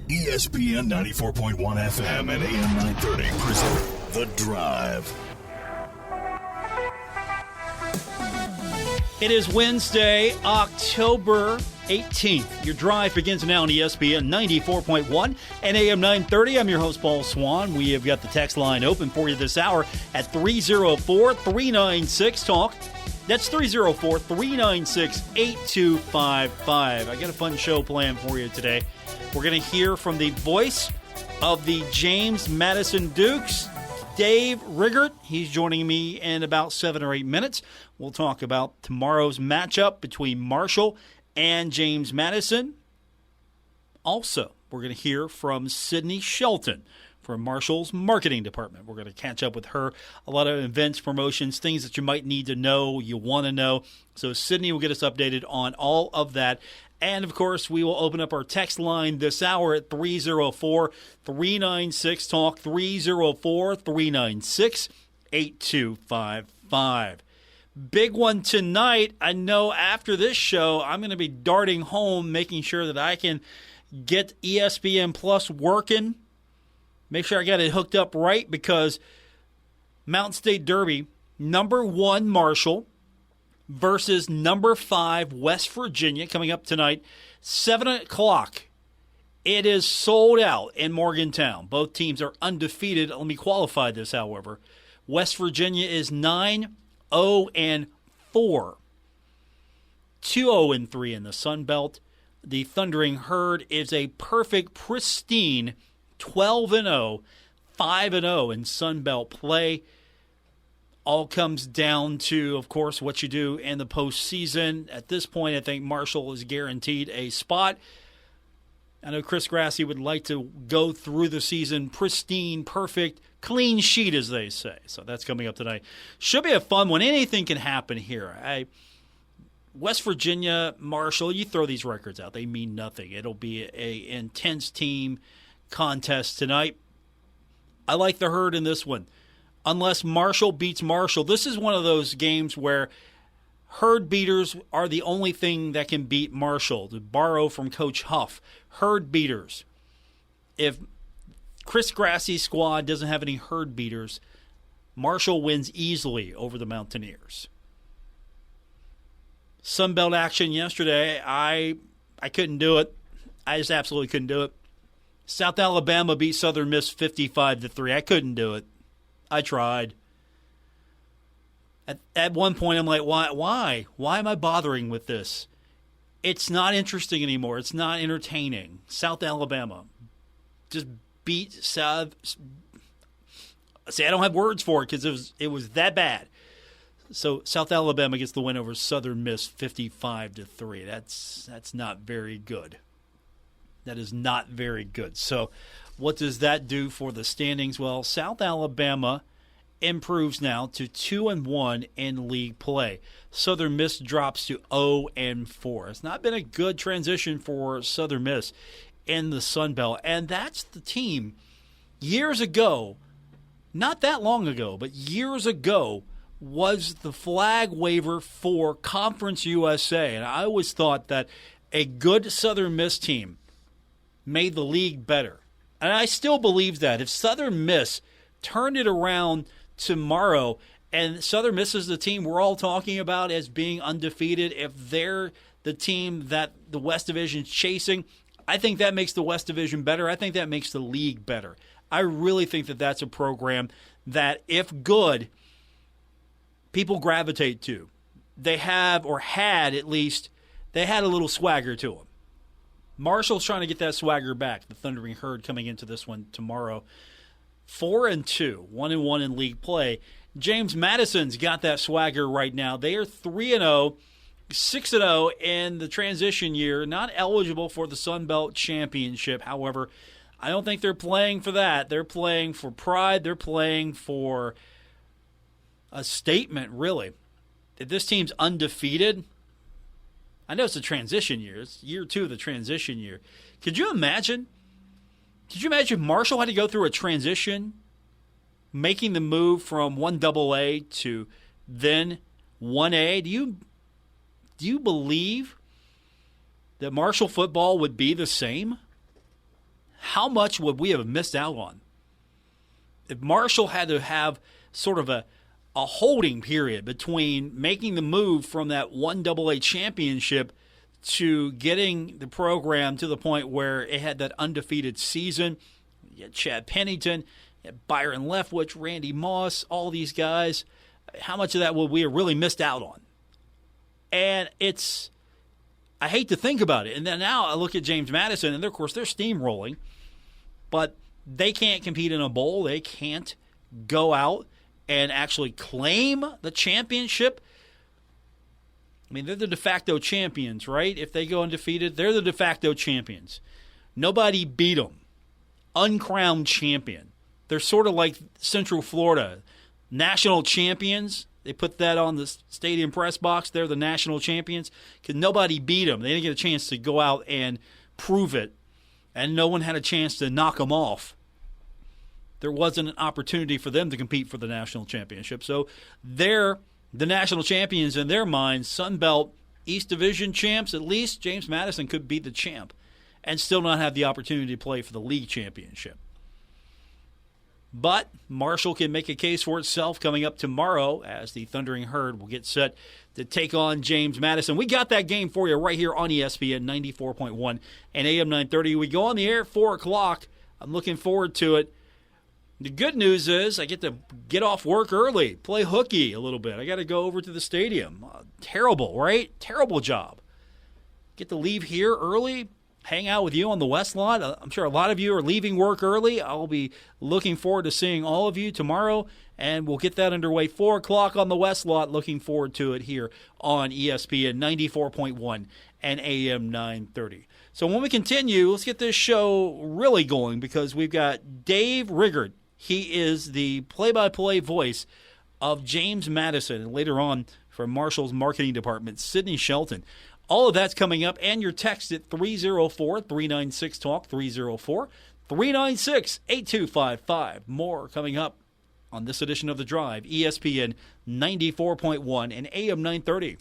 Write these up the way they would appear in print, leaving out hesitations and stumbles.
ESPN 94.1 FM and AM 930 present The Drive. It is Wednesday, October 18th. Your drive begins now on ESPN 94.1 and AM 930. I'm your host, Paul Swann. We have got the text line open for you this hour at 304-396-TALK. That's 304-396-8255. I got a fun show planned for you today. We're going to hear from the voice of the James Madison Dukes, Dave Riggert. He's joining me in about 7 or 8 minutes. We'll talk about tomorrow's matchup between Marshall and James Madison. Also, we're going to hear from Sydney Shelton from Marshall's marketing department. We're going to catch up with her. A lot of events, promotions, things that you might need to know, you want to know. So Sydney will get us updated on all of that. And, of course, we will open up our text line this hour at 304-396-TALK, 304-396-8255. Big one tonight. I know after this show, I'm going to be darting home, making sure that I can get ESPN Plus working. Make sure I got it hooked up right, because Mountain State Derby, number 1 Marshall versus number 5 West Virginia, coming up tonight, 7 o'clock. It is sold out in Morgantown. Both teams are undefeated. Let me qualify this, however. West Virginia is 9-0-4. 2-0-3 in the Sun Belt. The Thundering Herd is a perfect, pristine 12-0, 5-0 in Sun Belt play. All comes down to, of course, what you do in the postseason. At this point, I think Marshall is guaranteed a spot. I know Chris Grassi would like to go through the season pristine, perfect, clean sheet, as they say. So that's coming up tonight. Should be a fun one. Anything can happen here. West Virginia, Marshall, you throw these records out, they mean nothing. It'll be an intense team contest tonight. I like the Herd in this one. Unless Marshall beats Marshall, this is one of those games where Herd beaters are the only thing that can beat Marshall. To borrow from Coach Huff, Herd beaters. If Chris Grassi's squad doesn't have any Herd beaters, Marshall wins easily over the Mountaineers. Sunbelt action yesterday, I couldn't do it. I just absolutely couldn't do it. South Alabama beat Southern Miss 55-3. I couldn't do it. I tried. At one point, I'm like, why? Why am I bothering with this? It's not interesting anymore. It's not entertaining. South Alabama just beat South. See, I don't have words for it because it was that bad. So South Alabama gets the win over Southern Miss 55-3. That's not very good. That is not very good. So what does that do for the standings? Well, South Alabama improves now to 2-1 in league play. Southern Miss drops to 0-4. It's not been a good transition for Southern Miss in the Sun Belt. And that's the team years ago, not that long ago, but years ago, was the flag waver for Conference USA. And I always thought that a good Southern Miss team made the league better. And I still believe that. If Southern Miss turned it around tomorrow, and Southern Miss is the team we're all talking about as being undefeated, if they're the team that the West Division is chasing, I think that makes the West Division better. I think that makes the league better. I really think that that's a program that, if good, people gravitate to. They have, or had at least, they had a little swagger to them. Marshall's trying to get that swagger back. The Thundering Herd coming into this one tomorrow. 4-2, 1-1 in league play. James Madison's got that swagger right now. They are 3-0, 6-0 in the transition year, not eligible for the Sun Belt Championship. However, I don't think they're playing for that. They're playing for pride. They're playing for a statement, really. If this team's undefeated, I know it's a transition year. It's year 2 of the transition year. Could you imagine? Could you imagine Marshall had to go through a transition, making the move from 1AA to then 1A? Do you believe that Marshall football would be the same? how much would we have missed out on if Marshall had to have sort of a holding period between making the move from that 1AA championship to getting the program to the point where it had that undefeated season. You had Chad Pennington, you had Byron Leftwich, Randy Moss, all these guys. How much of that would we have really missed out on? And I hate to think about it. And then now I look at James Madison, and of course they're steamrolling, but they can't compete in a bowl. They can't go out and actually claim the championship. I mean, they're the de facto champions, right? If they go undefeated, they're the de facto champions. Nobody beat them. Uncrowned champion. They're sort of like Central Florida. National champions. They put that on the stadium press box. They're the national champions because nobody beat them. They didn't get a chance to go out and prove it, and no one had a chance to knock them off. There wasn't an opportunity for them to compete for the national championship. So they're the national champions in their minds. Sun Belt East Division champs, at least James Madison could be the champ and still not have the opportunity to play for the league championship. But Marshall can make a case for itself coming up tomorrow as the Thundering Herd will get set to take on James Madison. We got that game for you right here on ESPN 94.1 and AM 930. We go on the air at 4 o'clock. I'm looking forward to it. The good news is I get to get off work early, play hooky a little bit. I got to go over to the stadium. Terrible, right? Terrible job. Get to leave here early, hang out with you on the West Lot. I'm sure a lot of you are leaving work early. I'll be looking forward to seeing all of you tomorrow, and we'll get that underway 4 o'clock on the West Lot. Looking forward to it here on ESPN 94.1 and AM 930. So when we continue, let's get this show really going because we've got Dave Riggert. He is the play-by-play voice of James Madison, and later on from Marshall's marketing department, Sydney Shelton. All of that's coming up, and your text at 304-396-TALK, 304-396-8255. More coming up on this edition of The Drive, ESPN 94.1 and AM 930.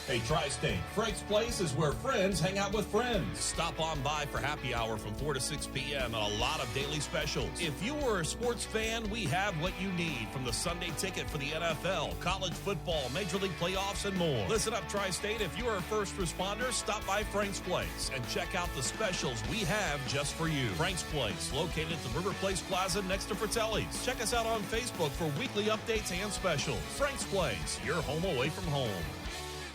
Hey, Tri-State, Frank's Place is where friends hang out with friends. Stop on by for happy hour from 4 to 6 p.m. and a lot of daily specials. If you are a sports fan, we have what you need, from the Sunday ticket for the NFL, college football, Major League playoffs, and more. Listen up, Tri-State. If you are a first responder, stop by Frank's Place and check out the specials we have just for you. Frank's Place, located at the River Place Plaza next to Fratelli's. Check us out on Facebook for weekly updates and specials. Frank's Place, your home away from home.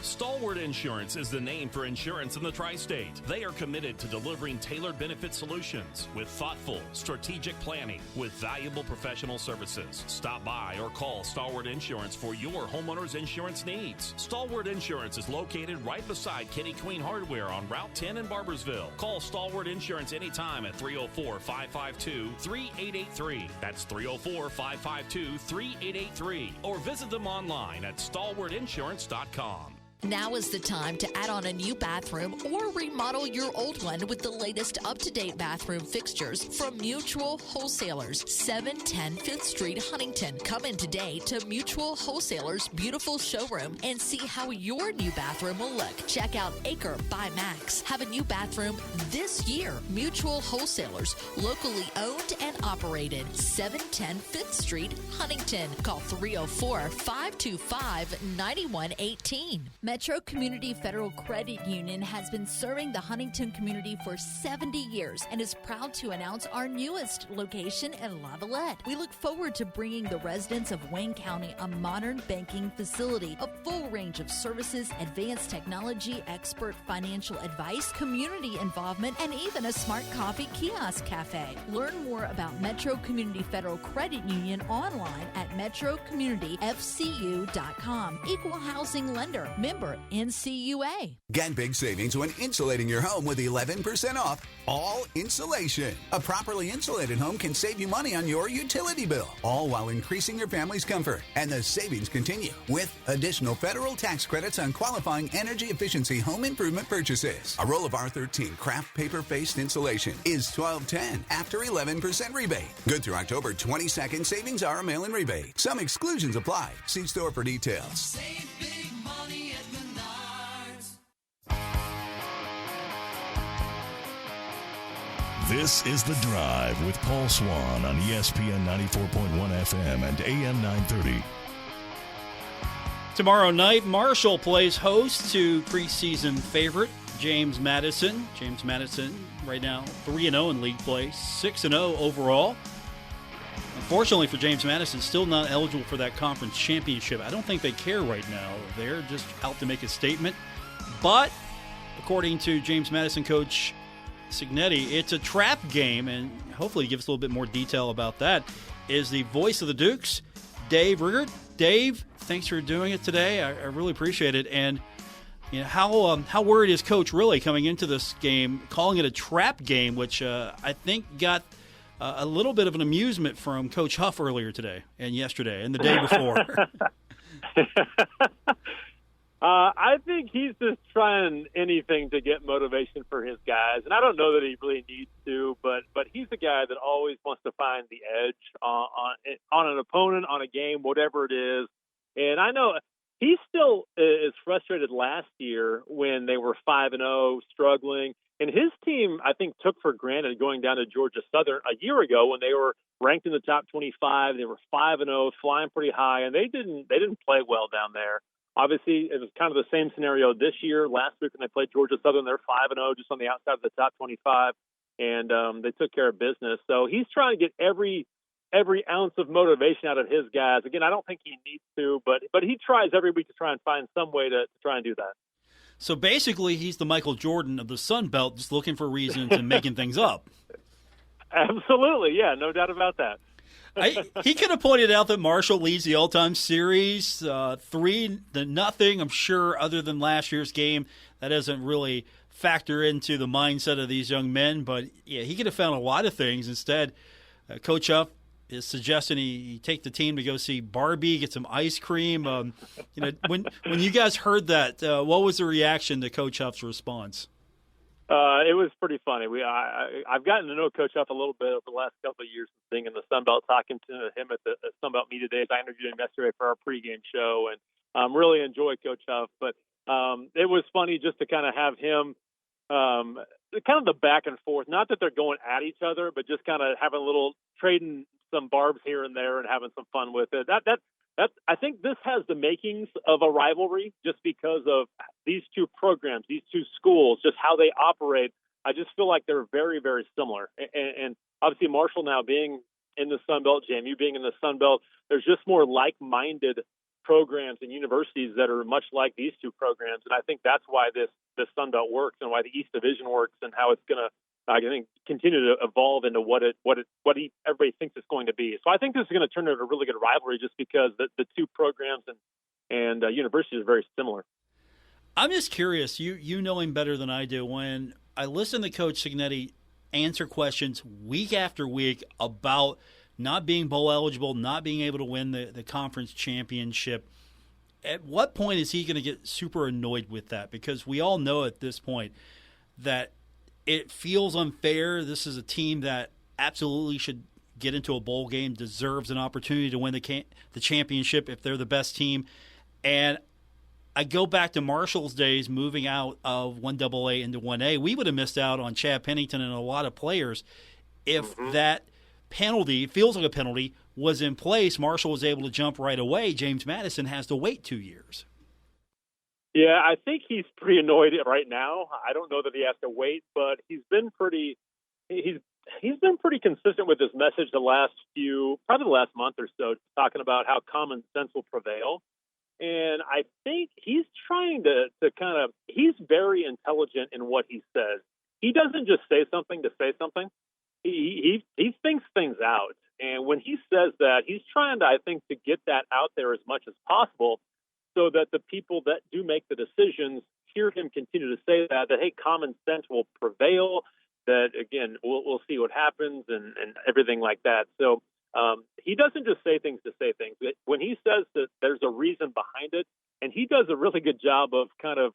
Stalwart Insurance is the name for insurance in the Tri-State. They are committed to delivering tailored benefit solutions with thoughtful, strategic planning with valuable professional services. Stop by or call Stalwart Insurance for your homeowner's insurance needs. Stalwart Insurance is located right beside Kitty Queen Hardware on Route 10 in Barbersville. Call Stalwart Insurance anytime at 304-552-3883. That's 304-552-3883. Or visit them online at stalwartinsurance.com. Now is the time to add on a new bathroom or remodel your old one with the latest up-to-date bathroom fixtures from Mutual Wholesalers, 710 5th Street, Huntington. Come in today to Mutual Wholesalers' beautiful showroom and see how your new bathroom will look. Check out Acre by Max. Have a new bathroom this year. Mutual Wholesalers, locally owned and operated, 710 5th Street, Huntington. Call 304-525-9118. Metro Community Federal Credit Union has been serving the Huntington community for 70 years and is proud to announce our newest location in Lavallette. We look forward to bringing the residents of Wayne County a modern banking facility, a full range of services, advanced technology, expert financial advice, community involvement, and even a smart coffee kiosk cafe. Learn more about Metro Community Federal Credit Union online at metrocommunityfcu.com. Equal housing lender. Member NCUA. Get big savings when insulating your home with 11% off all insulation. A properly insulated home can save you money on your utility bill, all while increasing your family's comfort. And the savings continue with additional federal tax credits on qualifying energy efficiency home improvement purchases. A roll of R13 craft paper-faced insulation is $12.10 after 11% rebate. Good through October 22nd. Savings are a mail-in rebate. Some exclusions apply. See store for details. Save big money at Menards. This is The Drive with Paul Swann on ESPN 94.1 FM and AM 930. Tomorrow night, Marshall plays host to preseason favorite James Madison. James Madison right now 3-0 in league play, 6-0 overall. Unfortunately for James Madison, still not eligible for that conference championship. I don't think they care right now. They're just out to make a statement. But according to James Madison coach Signetti, it's a trap game, and hopefully he gives us a little bit more detail about that, is the voice of the Dukes, Dave Riggert. Dave, thanks for doing it today. I really appreciate it. And you know, how worried is Coach really coming into this game, calling it a trap game, which I think got a little bit of an amusement from Coach Huff earlier today and yesterday and the day before. I think he's just trying anything to get motivation for his guys, and I don't know that he really needs to, but he's a guy that always wants to find the edge on an opponent, on a game, whatever it is. And I know he still is frustrated last year when they were 5-0, struggling. And his team, I think, took for granted going down to Georgia Southern a year ago when they were ranked in the top 25. They were 5-0, flying pretty high, and they didn't play well down there. Obviously, it was kind of the same scenario this year. Last week when they played Georgia Southern, they're 5-0, just on the outside of the top 25, and they took care of business. So he's trying to get every ounce of motivation out of his guys. Again, I don't think he needs to, but he tries every week to try and find some way to try and do that. So basically, he's the Michael Jordan of the Sun Belt, just looking for reasons and making things up. Absolutely, yeah, no doubt about that. He could have pointed out that Marshall leads the all-time series 3-0. I'm sure, other than last year's game, that doesn't really factor into the mindset of these young men. But yeah, he could have found a lot of things. Instead, Coach Huff is suggesting he take the team to go see Barbie, get some ice cream. When you guys heard that, what was the reaction to Coach Huff's response? It was pretty funny. I've gotten to know Coach Huff a little bit over the last couple of years, being in the Sun Belt, talking to him at the Sun Belt Media Days. I interviewed him yesterday for our pregame show, and really enjoy Coach Huff. But it was funny just to kind of have him, kind of the back and forth. Not that they're going at each other, but just kind of having a little trading some barbs here and there and having some fun with it. I think this has the makings of a rivalry just because of these two programs, these two schools, just how they operate. I just feel like they're very, very similar. And obviously Marshall now being in the Sun Belt, JMU being in the Sun Belt, there's just more like-minded programs and universities that are much like these two programs. And I think that's why this Sun Belt works and why the East Division works and how it's going to, I think, continue to evolve into what everybody thinks it's going to be. So I think this is going to turn into a really good rivalry just because the two programs and universities are very similar. I'm just curious. You know him better than I do. When I listen to Coach Signetti answer questions week after week about not being bowl eligible, not being able to win the conference championship, at what point is he going to get super annoyed with that? Because we all know at this point that it feels unfair. This is a team that absolutely should get into a bowl game, deserves an opportunity to win the championship if they're the best team. And I go back to Marshall's days moving out of 1AA into 1A. We would have missed out on Chad Pennington and a lot of players if that penalty, feels like a penalty, was in place. Marshall was able to jump right away. James Madison has to wait 2 years. Yeah, I think he's pretty annoyed right now. I don't know that he has to wait, but he's been pretty consistent with his message probably the last month or so, talking about how common sense will prevail. And I think he's trying to he's very intelligent in what he says. He doesn't just say something to say something. He thinks things out. And when he says that, he's trying to, I think, to get that out there as much as possible so that the people that do make the decisions hear him continue to say that, hey, common sense will prevail, that, again, we'll see what happens and everything like that. So he doesn't just say things to say things. When he says that there's a reason behind it, and he does a really good job of kind of,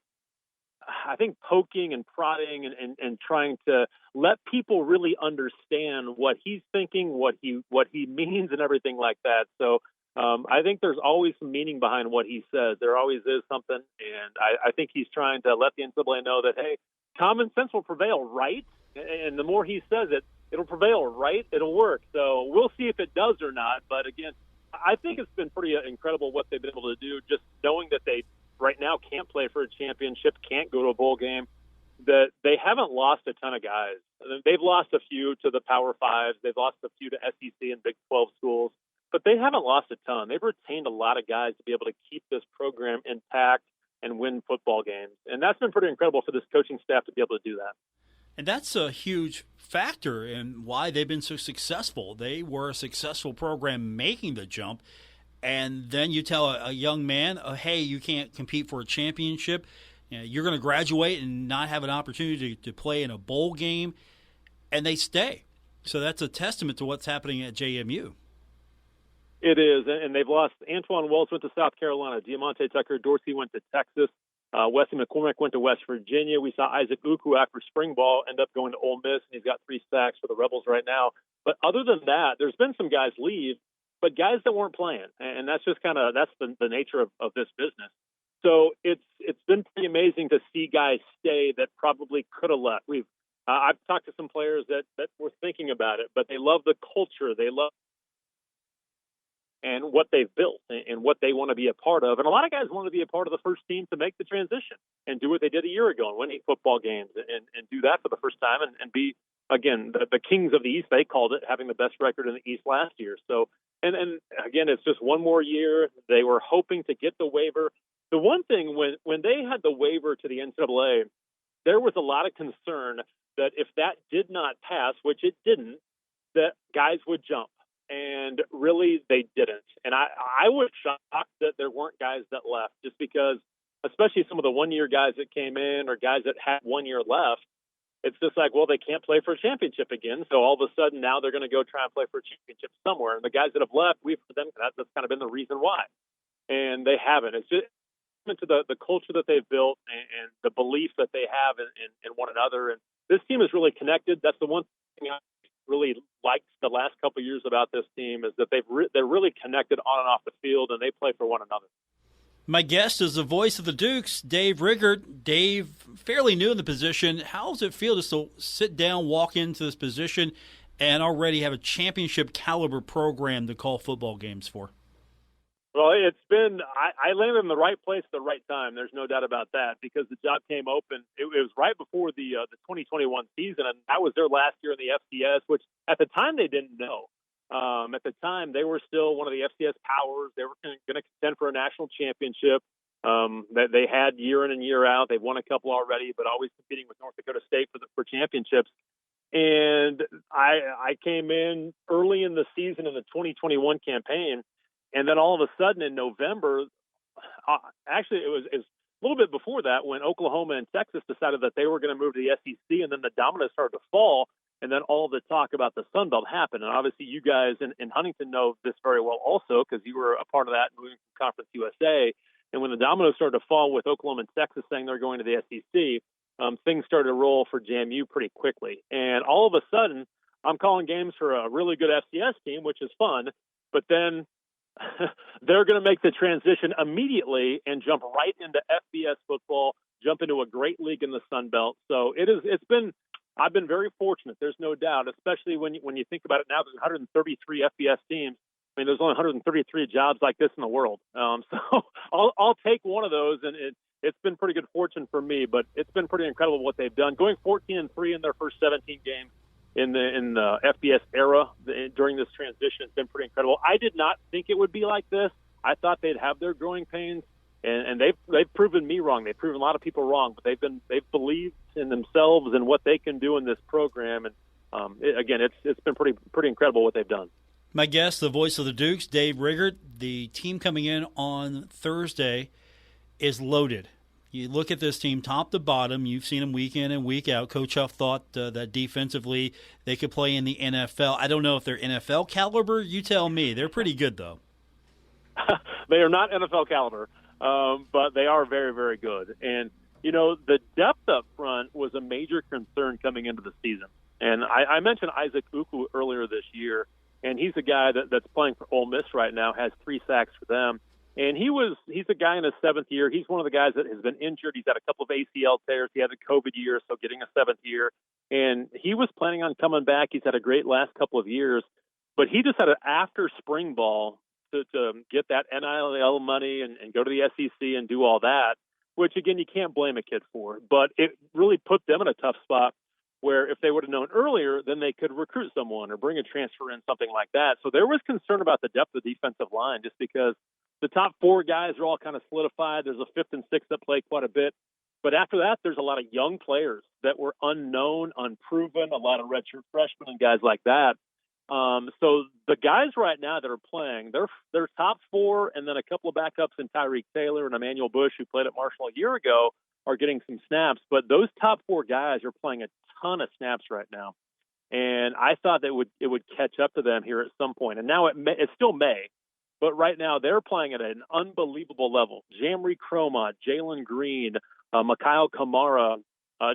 I think, poking and prodding and trying to let people really understand what he's thinking, what he means and everything like that. So I think there's always some meaning behind what he says. There always is something. And I think he's trying to let the NCAA know that, hey, common sense will prevail, right? And the more he says it, it'll prevail, right? It'll work. So we'll see if it does or not. But again, I think it's been pretty incredible what they've been able to do, just knowing that they right now can't play for a championship, can't go to a bowl game, that they haven't lost a ton of guys. They've lost a few to the Power Fives. They've lost a few to SEC and Big 12 schools, but they haven't lost a ton. They've retained a lot of guys to be able to keep this program intact and win football games. And that's been pretty incredible for this coaching staff to be able to do that. And that's a huge factor in why they've been so successful. They were a successful program making the jump, and then you tell a young man, hey, you can't compete for a championship. You know, you're going to graduate and not have an opportunity to play in a bowl game, and they stay. So that's a testament to what's happening at JMU. It is, and they've lost. Antoine Wells went to South Carolina. Diamante Tucker Dorsey went to Texas. Wesley McCormick went to West Virginia. We saw Isaac Uku after spring ball end up going to Ole Miss, and he's got 3 sacks for the Rebels right now. But other than that, there's been some guys leave, but guys that weren't playing, and that's just that's the nature of this business. So it's been pretty amazing to see guys stay that probably could have left. I've talked to some players that were thinking about it, but they love the culture. They love and what they've built and what they want to be a part of. And a lot of guys want to be a part of the first team to make the transition and do what they did a year ago and win 8 football games and do that for the first time and be, again, the kings of the East, they called it, having the best record in the East last year. So, and again, it's just one more year. They were hoping to get the waiver. The one thing, when they had the waiver to the NCAA, there was a lot of concern that if that did not pass, which it didn't, that guys would jump. And really, they didn't. And I was shocked that there weren't guys that left, just because, especially some of the one-year guys that came in or guys that had 1 year left, it's just like, well, they can't play for a championship again. So all of a sudden now they're going to go try and play for a championship somewhere. And the guys that have left, that's kind of been the reason why. And they haven't. It's just into the culture that they've built and the belief that they have in one another. And this team is really connected. That's the one thing I really liked the last couple of years about this team, is that they're really connected on and off the field, and they play for one another. My guest is the voice of the Dukes, Dave Riggert. Dave, fairly new in the position. How does it feel just to sit down, walk into this position, and already have a championship caliber program to call football games for? Well, it's been I landed in the right place at the right time. There's no doubt about that, because the job came open. It was right before the 2021 season, and that was their last year in the FCS, which at the time they didn't know. At the time, they were still one of the FCS powers. They were going to contend for a national championship. That they had year in and year out. They've won a couple already, but always competing with North Dakota State for championships. And I came in early in the season in the 2021 campaign. And then all of a sudden in November, actually it was a little bit before that, when Oklahoma and Texas decided that they were going to move to the SEC, and then the dominoes started to fall, and then all the talk about the Sun Belt happened. And obviously you guys in Huntington know this very well also, because you were a part of that moving from Conference USA. And when the dominoes started to fall with Oklahoma and Texas saying they're going to the SEC, things started to roll for JMU pretty quickly. And all of a sudden, I'm calling games for a really good FCS team, which is fun, but then they're going to make the transition immediately and jump right into FBS football, jump into a great league in the Sun Belt. So I've been very fortunate. There's no doubt, especially when you think about it now. There's 133 FBS teams. I mean, there's only 133 jobs like this in the world. So I'll take one of those, and it's been pretty good fortune for me. But it's been pretty incredible what they've done, going 14-3 in their first 17 games. In the FBS era during this transition. It's been pretty incredible. I did not think it would be like this. I thought they'd have their growing pains, and they've proven me wrong. They've proven a lot of people wrong, but they've believed in themselves and what they can do in this program. And again, it's been pretty incredible what they've done. My guest, the voice of the Dukes, Dave Riggert. The team coming in on Thursday is loaded. You look at this team top to bottom. You've seen them week in and week out. Coach Huff thought that defensively they could play in the NFL. I don't know if they're NFL caliber. You tell me. They're pretty good, though. They are not NFL caliber, but they are very, very good. And, the depth up front was a major concern coming into the season. And I mentioned Isaac Uku earlier this year, and he's a guy that's playing for Ole Miss right now, has 3 sacks for them. And he's a guy in his 7th year. He's one of the guys that has been injured. He's had a couple of ACL tears. He had a COVID year, so getting a 7th year. And he was planning on coming back. He's had a great last couple of years. But he just had an after spring ball to get that NIL money and go to the SEC and do all that, which, again, you can't blame a kid for. But it really put them in a tough spot where if they would have known earlier, then they could recruit someone or bring a transfer in, something like that. So there was concern about the depth of the defensive line just because the top 4 guys are all kind of solidified. There's a 5th and 6th that play quite a bit. But after that, there's a lot of young players that were unknown, unproven, a lot of redshirt freshmen and guys like that. So the guys right now that are playing, they're top 4, and then a couple of backups in Tyreek Taylor and Emmanuel Bush, who played at Marshall a year ago, are getting some snaps. But those top 4 guys are playing a ton of snaps right now. And I thought that it would catch up to them here at some point. And now it's still May. But right now, they're playing at an unbelievable level. Jamri Cromot, Jalen Green, Mikhail Kamara,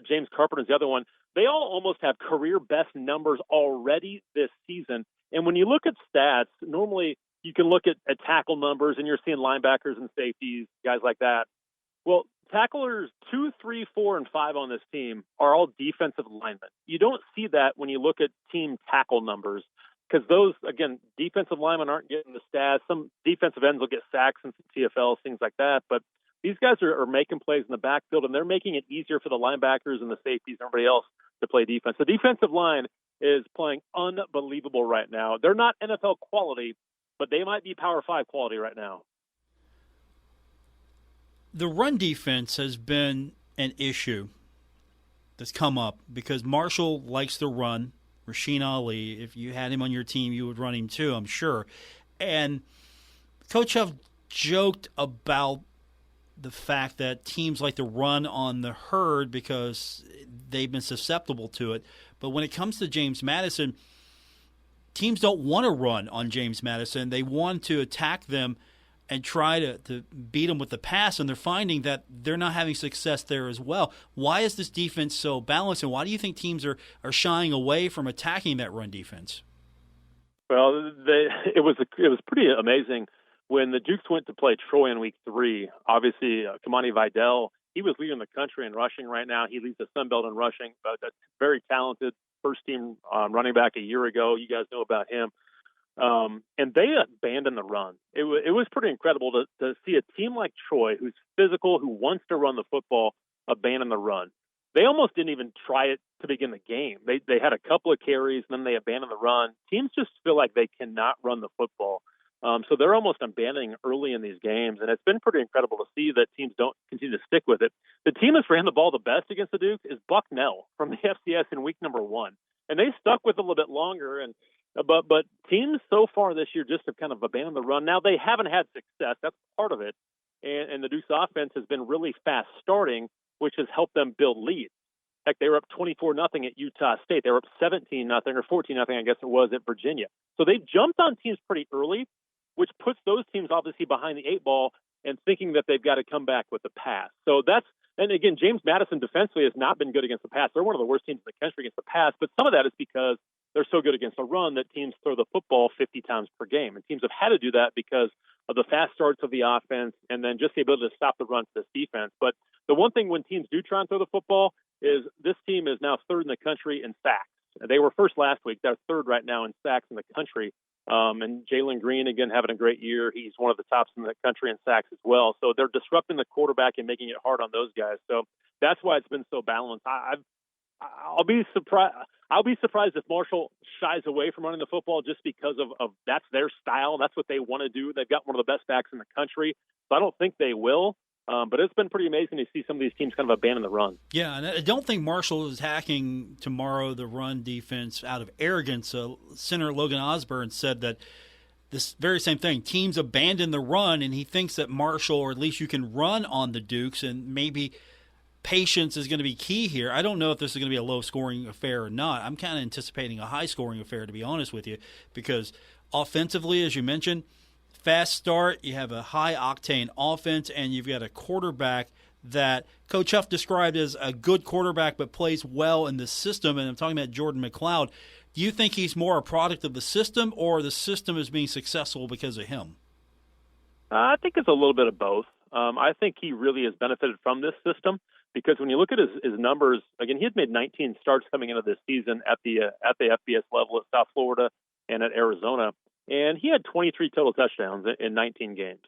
James Carpenter's the other one. They all almost have career best numbers already this season. And when you look at stats, normally you can look at tackle numbers, and you're seeing linebackers and safeties, guys like that. Well, tacklers 2, 3, 4, and 5 on this team are all defensive linemen. You don't see that when you look at team tackle numbers. Because those, again, defensive linemen aren't getting the stats. Some defensive ends will get sacks and TFLs, things like that. But these guys are making plays in the backfield, and they're making it easier for the linebackers and the safeties and everybody else to play defense. The defensive line is playing unbelievable right now. They're not NFL quality, but they might be Power 5 quality right now. The run defense has been an issue that's come up because Marshall likes to run. Rasheen Ali, if you had him on your team, you would run him too, I'm sure. And Coach Huff joked about the fact that teams like to run on the herd because they've been susceptible to it. But when it comes to James Madison, teams don't want to run on James Madison. They want to attack them and try to beat them with the pass, and they're finding that they're not having success there as well. Why is this defense so balanced, and why do you think teams are shying away from attacking that run defense? Well, it was pretty amazing when the Dukes went to play Troy in week 3. Obviously, Kamani Vidal, he was leading the country in rushing right now. He leads the Sun Belt in rushing. But a very talented first-team running back a year ago. You guys know about him. And they abandoned the run. It was pretty incredible to see a team like Troy, who's physical, who wants to run the football, abandon the run. They almost didn't even try it to begin the game. They had a couple of carries, and then they abandoned the run. Teams just feel like they cannot run the football. So they're almost abandoning early in these games, and it's been pretty incredible to see that teams don't continue to stick with it. The team that's ran the ball the best against the Dukes is Bucknell from the FCS in week number 1, and they stuck with it a little bit longer. But teams so far this year just have kind of abandoned the run. Now, they haven't had success. That's part of it. And the Dukes offense has been really fast starting, which has helped them build leads. Heck, they were up 24-0 at Utah State. They were up 17-0 or 14-0, I guess it was, at Virginia. So they've jumped on teams pretty early, which puts those teams obviously behind the 8 ball and thinking that they've got to come back with the pass. So and again, James Madison defensively has not been good against the pass. They're one of the worst teams in the country against the pass, but some of that is because they're so good against the run that teams throw the football 50 times per game. And teams have had to do that because of the fast starts of the offense and then just the ability to stop the run to this defense. But the one thing when teams do try and throw the football is this team is now 3rd in the country in sacks. They were 1st last week. They're 3rd right now in sacks in the country. And Jalen Green, again, having a great year. He's one of the tops in the country in sacks as well. So they're disrupting the quarterback and making it hard on those guys. So that's why it's been so balanced. I'll be surprised if Marshall shies away from running the football just because of that's their style. That's what they want to do. They've got one of the best backs in the country. So I don't think they will. But it's been pretty amazing to see some of these teams kind of abandon the run. Yeah, and I don't think Marshall is hacking tomorrow the run defense out of arrogance. Center Logan Osborne said that this very same thing. Teams abandon the run, and he thinks that Marshall, or at least you can run on the Dukes, and maybe patience is going to be key here. I don't know if this is going to be a low-scoring affair or not. I'm kind of anticipating a high-scoring affair, to be honest with you, because offensively, as you mentioned, fast start, you have a high-octane offense, and you've got a quarterback that Coach Huff described as a good quarterback but plays well in the system, and I'm talking about Jordan McLeod. Do you think he's more a product of the system, or the system is being successful because of him? I think it's a little bit of both. I think he really has benefited from this system because when you look at his numbers, again, he had made 19 starts coming into this season at the FBS level at South Florida and at Arizona, and he had 23 total touchdowns in 19 games.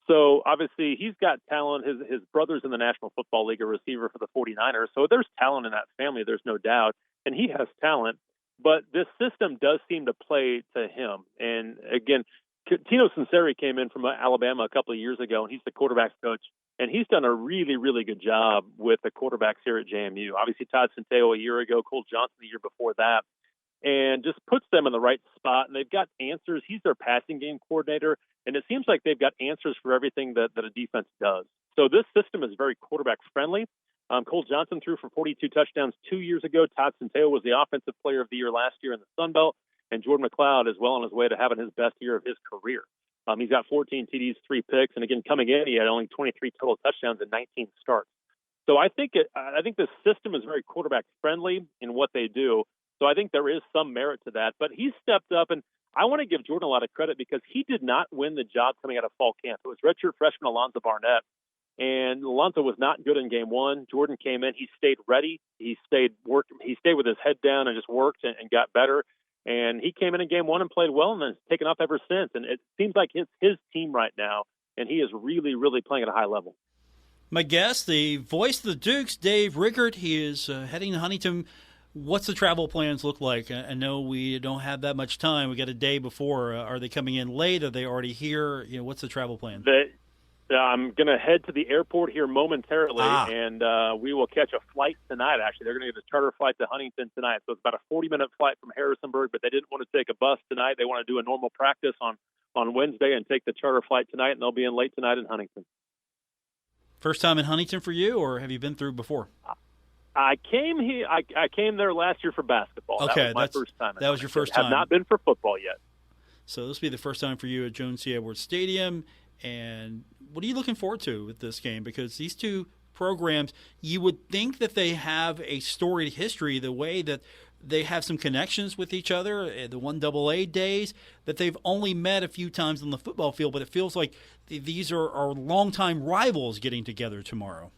So obviously he's got talent. His brother's in the National Football League, a receiver for the 49ers. So there's talent in that family. There's no doubt. And he has talent. But this system does seem to play to him. And again, Tino Sinceri came in from Alabama a couple of years ago, and he's the quarterback's coach. And he's done a really, really good job with the quarterbacks here at JMU. Obviously, Todd Centeio a year ago, Cole Johnson the year before that, and just puts them in the right spot. And they've got answers. He's their passing game coordinator, and it seems like they've got answers for everything that a defense does. So this system is very quarterback-friendly. Cole Johnson threw for 42 touchdowns 2 years ago. Todd Centeio was the Offensive Player of the Year last year in the Sun Belt. And Jordan McLeod is well on his way to having his best year of his career. He's got 14 TDs, 3 picks, and again, coming in, he had only 23 total touchdowns in 19 starts. So I think this system is very quarterback-friendly in what they do. So I think there is some merit to that. But he stepped up, and I want to give Jordan a lot of credit because he did not win the job coming out of fall camp. It was redshirt freshman Alonzo Barnett, and Alonzo was not good in game one. Jordan came in. He stayed ready. He stayed with his head down and just worked and got better. And he came in game one and played well and then has taken off ever since. And it seems like it's his team right now, and he is really, really playing at a high level. My guest, the voice of the Dukes, Dave Riggert, he is heading to Huntington. What's the travel plans look like? I know we don't have that much time. We got a day before. Are they coming in late? Are they already here? What's the travel plan? I'm going to head to the airport here momentarily, and we will catch a flight tonight, actually. They're going to get a charter flight to Huntington tonight. So it's about a 40-minute flight from Harrisonburg, but they didn't want to take a bus tonight. They want to do a normal practice on Wednesday and take the charter flight tonight, and they'll be in late tonight in Huntington. First time in Huntington for you, or have you been through before? I came here. I came there last year for basketball. Okay, that was my first time. That was your first time. I have not been for football yet. So this will be the first time for you at Jones C. Edwards Stadium. And what are you looking forward to with this game? Because these two programs, you would think that they have a storied history, the way that they have some connections with each other, the 1AA days, that they've only met a few times on the football field, but it feels like these are longtime rivals getting together tomorrow.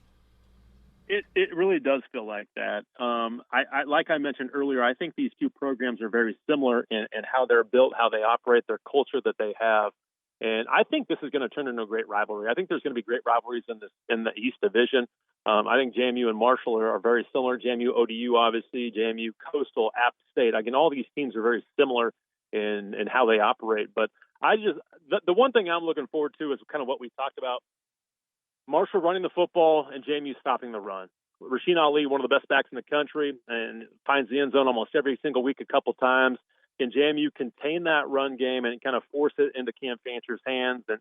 It really does feel like that. I like I mentioned earlier, I think these two programs are very similar in how they're built, how they operate, their culture that they have. And I think this is going to turn into a great rivalry. I think there's going to be great rivalries in the East Division. I think JMU and Marshall are very similar. JMU ODU, obviously, JMU Coastal, App State. Again, all these teams are very similar in how they operate. But the one thing I'm looking forward to is kind of what we talked about. Marshall running the football and JMU stopping the run. Rasheen Ali, one of the best backs in the country, and finds the end zone almost every single week a couple times. Can JMU contain that run game and kind of force it into Cam Fancher's hands and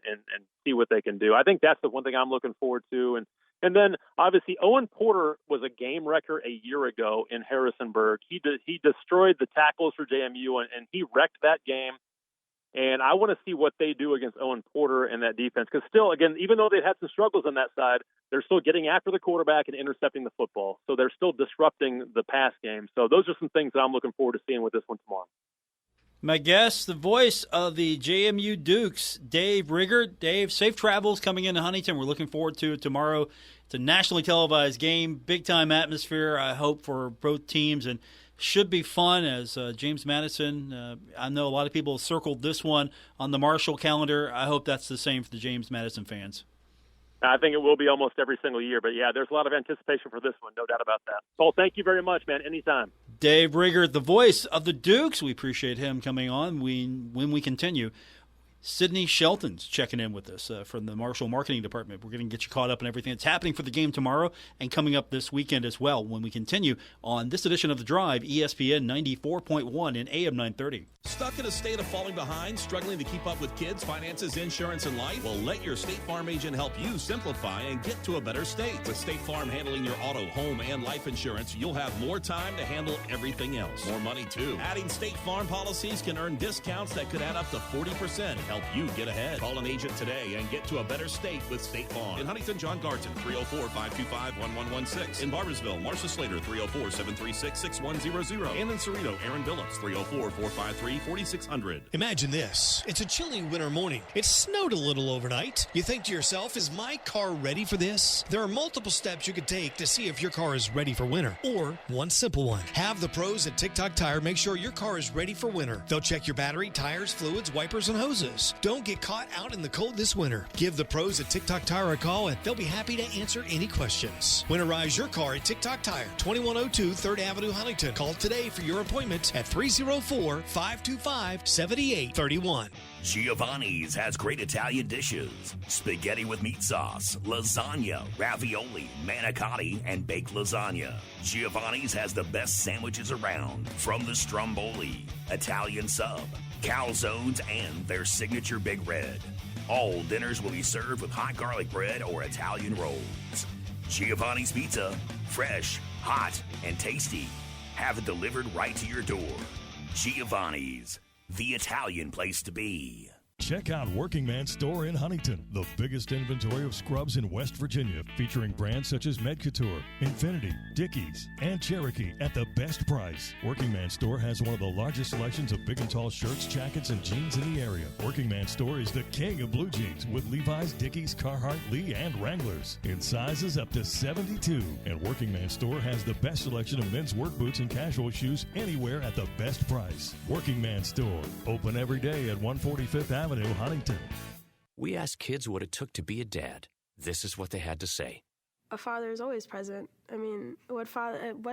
see what they can do? I think that's the one thing I'm looking forward to. And then, obviously, Owen Porter was a game wrecker a year ago in Harrisonburg. He destroyed the tackles for JMU, and he wrecked that game. And I want to see what they do against Owen Porter and that defense. Because still, again, even though they've had some struggles on that side, they're still getting after the quarterback and intercepting the football. So they're still disrupting the pass game. So those are some things that I'm looking forward to seeing with this one tomorrow. My guest, the voice of the JMU Dukes, Dave Riggert. Dave, safe travels coming into Huntington. We're looking forward to it tomorrow. It's a nationally televised game, big-time atmosphere, I hope, for both teams, and should be fun as James Madison. I know a lot of people circled this one on the Marshall calendar. I hope that's the same for the James Madison fans. I think it will be almost every single year. But, yeah, there's a lot of anticipation for this one, no doubt about that. Paul, thank you very much, man. Anytime. Dave Riggert, the voice of the Dukes. We appreciate him coming on when we continue. Sydney Shelton's checking in with us from the Marshall Marketing Department. We're going to get you caught up in everything that's happening for the game tomorrow and coming up this weekend as well when we continue on this edition of The Drive, ESPN 94.1 and AM 930. Stuck in a state of falling behind, struggling to keep up with kids, finances, insurance, and life? Well, let your State Farm agent help you simplify and get to a better state. With State Farm handling your auto, home, and life insurance, you'll have more time to handle everything else. More money, too. Adding State Farm policies can earn discounts that could add up to 40%. Help help you get ahead. Call an agent today and get to a better state with State Farm. In Huntington, John Garton, 304-525-1116. In Barbersville, Marcia Slater, 304-736-6100. And in Cerrito, Aaron Billups, 304-453-4600. Imagine this. It's a chilly winter morning. It snowed a little overnight. You think to yourself, is my car ready for this? There are multiple steps you could take to see if your car is ready for winter. Or one simple one. Have the pros at TikTok Tire make sure your car is ready for winter. They'll check your battery, tires, fluids, wipers, and hoses. Don't get caught out in the cold this winter. Give the pros at TikTok Tire a call and they'll be happy to answer any questions. Winterize your car at TikTok Tire, 2102 3rd Avenue, Huntington. Call today for your appointment at 304-525-7831. Giovanni's has great Italian dishes. Spaghetti with meat sauce, lasagna, ravioli, manicotti, and baked lasagna. Giovanni's has the best sandwiches around, from the stromboli, Italian sub, calzones, and their signature Big Red. All dinners will be served with hot garlic bread or Italian rolls. Giovanni's Pizza, fresh, hot, and tasty. Have it delivered right to your door. Giovanni's, the Italian place to be. Check out Working Man's Store in Huntington, the biggest inventory of scrubs in West Virginia, featuring brands such as Med Couture, Infinity, Dickies, and Cherokee at the best price. Working Man's Store has one of the largest selections of big and tall shirts, jackets, and jeans in the area. Working Man's Store is the king of blue jeans with Levi's, Dickies, Carhartt, Lee, and Wranglers in sizes up to 72. And Working Man's Store has the best selection of men's work boots and casual shoes anywhere at the best price. Working Man's Store, open every day at 145th Avenue, Huntington. We asked kids what it took to be a dad. This is what they had to say. A father is always present. I mean, what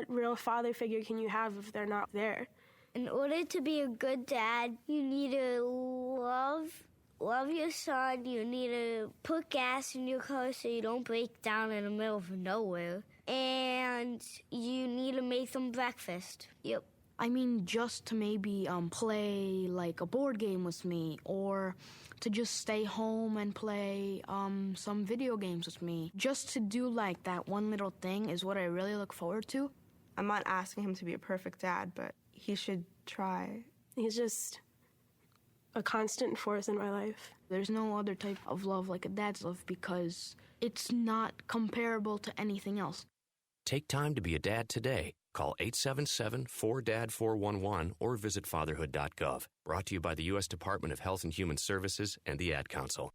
real father figure can you have if they're not there? In order to be a good dad, you need to love your son. You need to put gas in your car so you don't break down in the middle of nowhere. And you need to make them breakfast. Yep. I mean, just to maybe play like a board game with me, or to just stay home and play some video games with me. Just to do like that one little thing is what I really look forward to. I'm not asking him to be a perfect dad, but he should try. He's just a constant force in my life. There's no other type of love like a dad's love because it's not comparable to anything else. Take time to be a dad today. Call 877-4DAD-411 or visit fatherhood.gov. Brought to you by the U.S. Department of Health and Human Services and the Ad Council.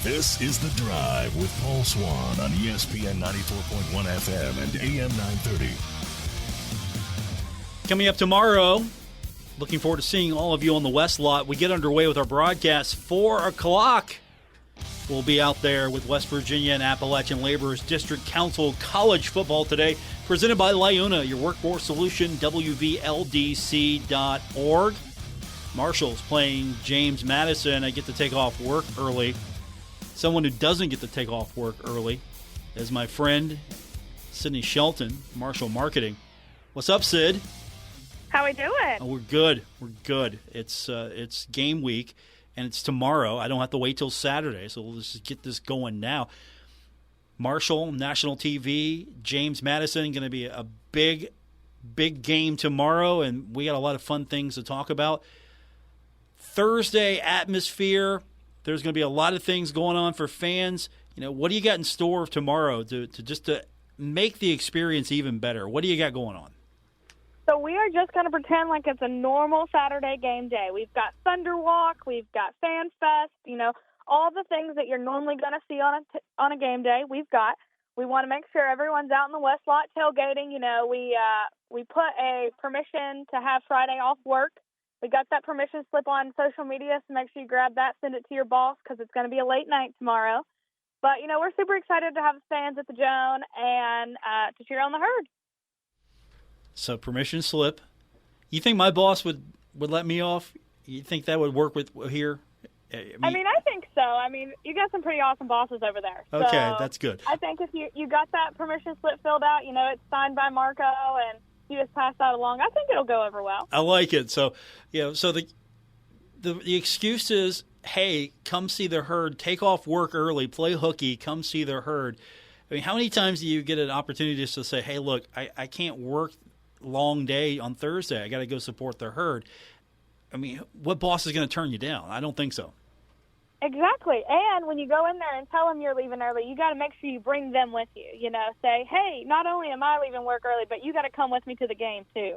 This is The Drive with Paul Swann on ESPN 94.1 FM and AM 930. Coming up tomorrow, looking forward to seeing all of you on the West Lot. We get underway with our broadcast 4 o'clock. We'll be out there with West Virginia and Appalachian Laborers District Council College football today, presented by Liona, your workforce solution, WVLDC.org. Marshall's playing James Madison. I get to take off work early. Someone who doesn't get to take off work early is my friend, Sydney Shelton, Marshall Marketing. What's up, Sid? How we doing? Oh, we're good. We're good. It's game week. And it's tomorrow. I don't have to wait till Saturday, so we'll just get this going now. Marshall, national TV, James Madison, going to be a big, big game tomorrow, and we got a lot of fun things to talk about. Thursday atmosphere, there's going to be a lot of things going on for fans. You know, what do you got in store tomorrow to make the experience even better? What do you got going on? So we are just going to pretend like it's a normal Saturday game day. We've got Thunderwalk, we've got Fan Fest, all the things that you're normally going to see on a game day. We've got. We want to make sure everyone's out in the West Lot tailgating. We put a permission to have Friday off work. We got that permission slip on social media, so make sure you grab that, send it to your boss because it's going to be a late night tomorrow. But we're super excited to have fans at the Joan and to cheer on the Herd. So permission slip. You think my boss would let me off? You think that would work with here? I think so. You got some pretty awesome bosses over there. Okay, so that's good. I think if you got that permission slip filled out, it's signed by Marco, and you just pass that along, I think it'll go over well. I like it. So, so the excuse is, hey, come see the Herd. Take off work early. Play hooky. Come see the Herd. I mean, how many times do you get an opportunity just to say, hey, look, I can't work long day on Thursday. I got to go support the herd. I mean, what boss is going to turn you down? I don't think so. Exactly. And when you go in there and tell them you're leaving early, you got to make sure you bring them with you. You know, say, hey, not only am I leaving work early, but you got to come with me to the game too.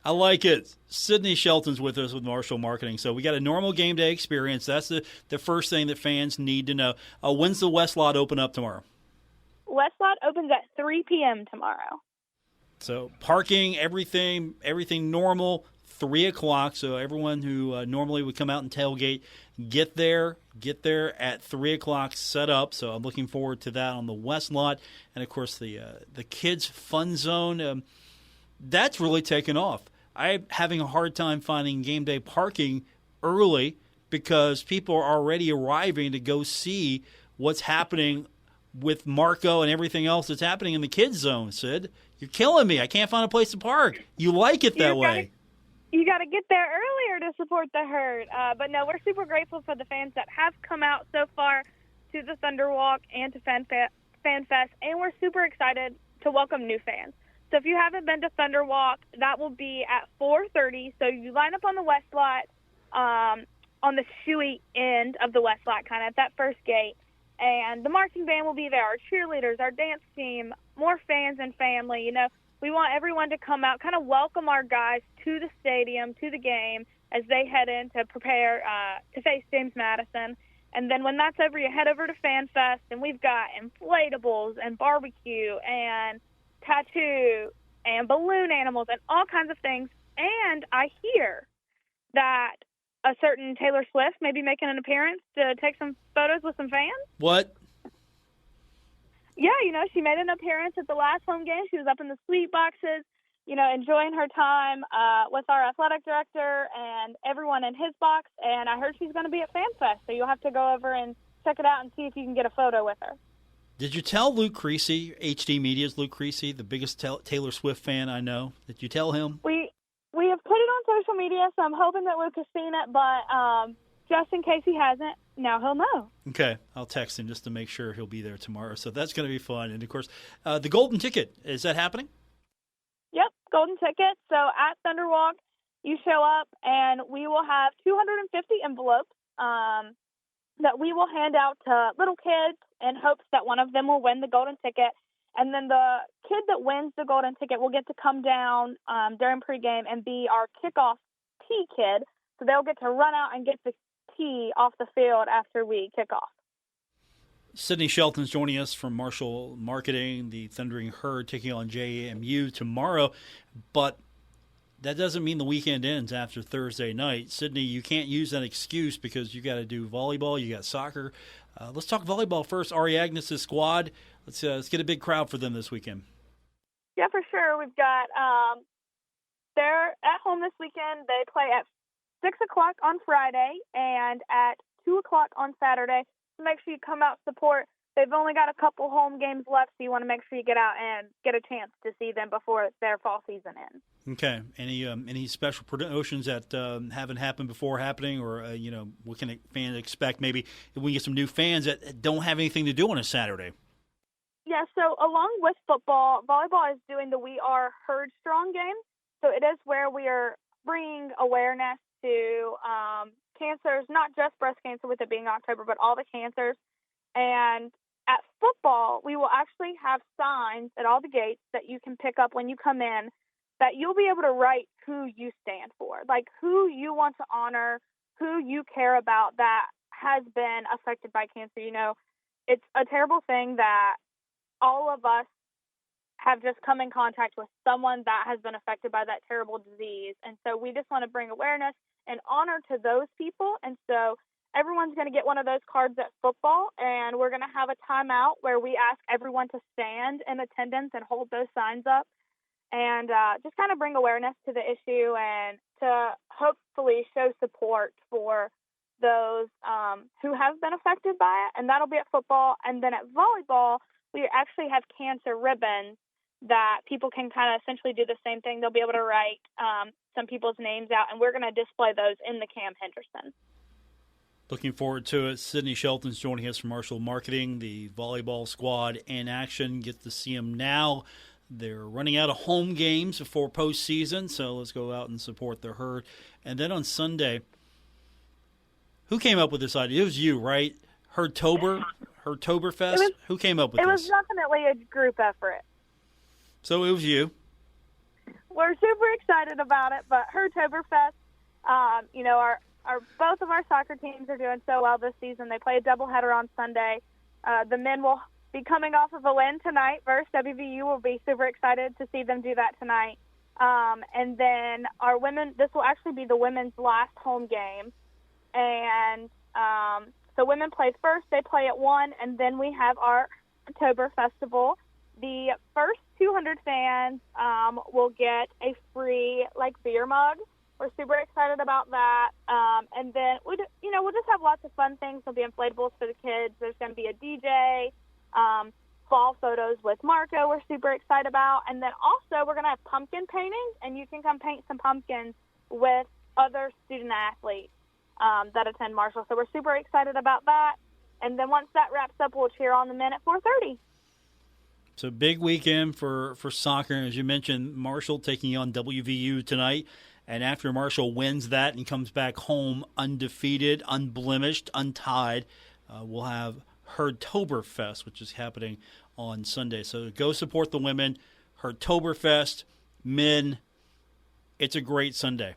I like it. Sydney Shelton's with us with Marshall Marketing. So we got a normal game day experience. That's the first thing that fans need to know. When's the West Lot open up tomorrow? West Lot opens at 3 p.m. tomorrow. So parking, everything normal, 3 o'clock. So everyone who normally would come out and tailgate, get there at 3 o'clock set up. So I'm looking forward to that on the West Lot. And, of course, the kids' fun zone, that's really taken off. I'm having a hard time finding game day parking early because people are already arriving to go see what's happening with Marco and everything else that's happening in the kids' zone, Sid. You're killing me. I can't find a place to park. You like it that way. You got to get there earlier to support the herd. But, no, we're super grateful for the fans that have come out so far to the Thunderwalk and to Fan Fest, and we're super excited to welcome new fans. So if you haven't been to Thunderwalk, that will be at 4:30. So you line up on the West Lot, on the shoey end of the West Lot, kind of at that first gate. And the marching band will be there, our cheerleaders, our dance team, more fans and family. You know, we want everyone to come out, kind of welcome our guys to the stadium, to the game, as they head in to prepare to face James Madison. And then when that's over, you head over to Fan Fest, and we've got inflatables and barbecue and tattoo and balloon animals and all kinds of things. And I hear that a certain Taylor Swift may be making an appearance to take some photos with some fans. What? Yeah, you know, she made an appearance at the last home game. She was up in the suite boxes, you know, enjoying her time with our athletic director and everyone in his box. And I heard she's going to be at Fan Fest, so you'll have to go over and check it out and see if you can get a photo with her. Did you tell Luke Creasy, HD Media's Luke Creasy, the biggest Taylor Swift fan I know? Did you tell him? We have put it on social media, so I'm hoping that Luke has seen it, but just in case he hasn't, now he'll know. Okay, I'll text him just to make sure he'll be there tomorrow. So that's going to be fun. And, of course, the Golden Ticket, is that happening? Yep, Golden Ticket. So at Thunderwalk, you show up, and we will have 250 envelopes that we will hand out to little kids in hopes that one of them will win the Golden Ticket. And then the kid that wins the Golden Ticket will get to come down during pregame and be our kickoff tee kid. So they'll get to run out and get the tee off the field after we kick off. Sydney Shelton's joining us from Marshall Marketing, the Thundering Herd taking on JMU tomorrow. But that doesn't mean the weekend ends after Thursday night. Sydney, you can't use that excuse because you got to do volleyball, you got soccer. Let's talk volleyball first. Ari Agnes' squad. Let's get a big crowd for them this weekend. Yeah, for sure. We've got they're at home this weekend. They play at 6 o'clock on Friday and at 2 o'clock on Saturday. So make sure you come out support. They've only got a couple home games left, so you want to make sure you get out and get a chance to see them before their fall season ends. Okay. Any special promotions that haven't happened before happening, or what can fans expect? Maybe if we get some new fans that don't have anything to do on a Saturday. Yeah. So along with football, volleyball is doing the We Are Herd Strong game. So it is where we are bringing awareness to cancers, not just breast cancer with it being October, but all the cancers. And at football, we will actually have signs at all the gates that you can pick up when you come in that you'll be able to write who you stand for, like who you want to honor, who you care about that has been affected by cancer. You know, it's a terrible thing that all of us have just come in contact with someone that has been affected by that terrible disease. And so we just want to bring awareness and honor to those people. And so everyone's going to get one of those cards at football, and we're going to have a timeout where we ask everyone to stand in attendance and hold those signs up and just kind of bring awareness to the issue and to hopefully show support for those who have been affected by it. And that'll be at football. And then at volleyball, we actually have cancer ribbons that people can kind of essentially do the same thing. They'll be able to write some people's names out, and we're going to display those in the Cam Henderson. Looking forward to it. Sydney Shelton's joining us from Marshall Marketing. The volleyball squad in action. Get to see them now. They're running out of home games before postseason, so let's go out and support the Herd. And then on Sunday, who came up with this idea? It was you, right? Herdtoberfest? Who came up with this? It was definitely a group effort. So it was you. We're super excited about it, but Herdtoberfest, both of our soccer teams are doing so well this season. They play a doubleheader on Sunday. The men will be coming off of a win tonight versus WVU. We'll be super excited to see them do that tonight. And then our women, this will actually be the women's last home game. And so women play first. They play at 1, and then we have our October Festival. The first 200 fans will get a free beer mug. We're super excited about that. And then we'll just have lots of fun things. There'll be inflatables for the kids. There's going to be a DJ, fall photos with Marco. We're super excited about. And then also we're going to have pumpkin paintings, and you can come paint some pumpkins with other student athletes that attend Marshall. So we're super excited about that. And then once that wraps up, we'll cheer on the men at 4:30. So big weekend for soccer. As you mentioned, Marshall taking on WVU tonight. And after Marshall wins that and comes back home undefeated, unblemished, untied, we'll have Herdtoberfest, which is happening on Sunday. So go support the women. Herdtoberfest, men. It's a great Sunday.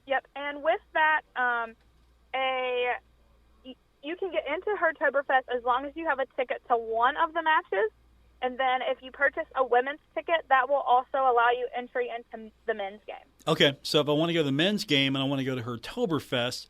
Yep, and with that, you can get into Herdtoberfest as long as you have a ticket to one of the matches. And then if you purchase a women's ticket, that will also allow you entry into the men's game. Okay, so if I want to go to the men's game and I want to go to Herdtoberfest,